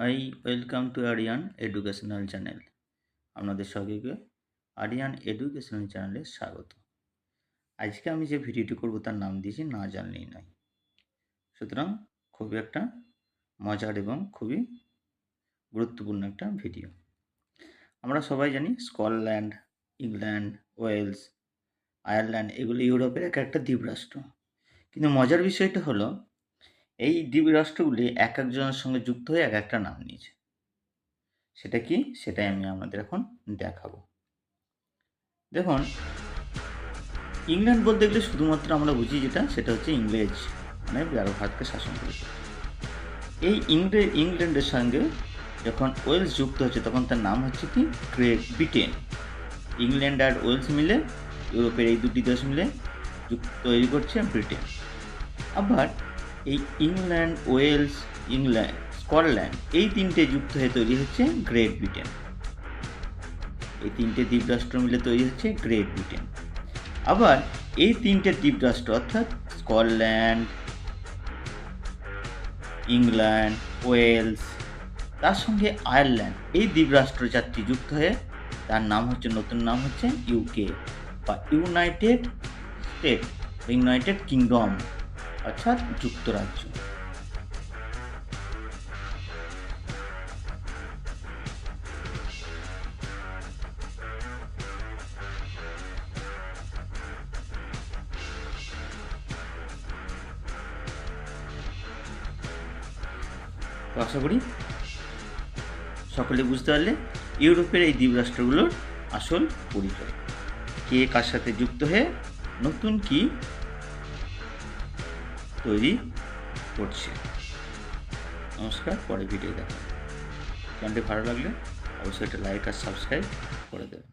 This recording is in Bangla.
High, welcome to Aryan educational channel. আপনাদের সবাইকে আরিয়ান এডুকেশনাল চ্যানেলে স্বাগত। আজকে আমি যে ভিডিওটি করব তার নাম দিয়েছি না জানলেই নয়। সুতরাং খুবই একটা মজার এবং খুবই গুরুত্বপূর্ণ একটা ভিডিও। আমরা সবাই জানি স্কটল্যান্ড, ইংল্যান্ড, ওয়েলস, আয়ারল্যান্ড এগুলো ইউরোপের এক একটা দ্বীপরাষ্ট্র। কিন্তু মজার বিষয়টা হলো এই দ্বীপরাষ্ট্রগুলি এক একজনের সঙ্গে যুক্ত হয়ে এক একটা নাম নিয়েছে। সেটা কি? সেটাই আমি আপনাদের এখন দেখাবো। দেখুন, ইংল্যান্ড বলতে গেলে শুধুমাত্র আমরা বুঝি সেটা হচ্ছে ইংরেজ, মানে ভারতকে শাসন করেছে। এই ইংল্যান্ডের সঙ্গে যখন ওয়েলস যুক্ত হচ্ছে তখন তার নাম হচ্ছে কি? Great Britain. ইংল্যান্ড আর ওয়েলস মিলে, ইউরোপের এই দুটি দেশ মিলে তৈরি করছে ব্রিটেন। আবার এই ইংল্যান্ড, ওয়েলস, স্কটল্যান্ড এই তিনটে যুক্ত হয়ে তৈরি হচ্ছে গ্রেট ব্রিটেন। এই তিনটে দ্বীপরাষ্ট্র মিলে তৈরি হচ্ছে গ্রেট ব্রিটেন। আবার এই তিনটে দ্বীপরাষ্ট্র অর্থাৎ স্কটল্যান্ড, ইংল্যান্ড, ওয়েলস, তার সঙ্গে আয়ারল্যান্ড এই দ্বীপরাষ্ট্র চারটি যুক্ত হয়ে তার নাম হচ্ছে, নতুন নাম হচ্ছে ইউকে বা ইউনাইটেড স্টেট, ইউনাইটেড কিংডম অর্থাৎ যুক্তরাজ্য। তো আশা করি সকলে বুঝতে পারলে ইউরোপের এই দ্বীপরাষ্ট্রগুলোর আসল পরিচয়, কে কার সাথে যুক্ত হয়ে নতুন কি তৈরি করছে। নমস্কার, পরে ভিডিও দেখা। চ্যানেলটি ভালো লাগলে অবশ্যই একটা লাইক আর সাবস্ক্রাইব করে দেবেন।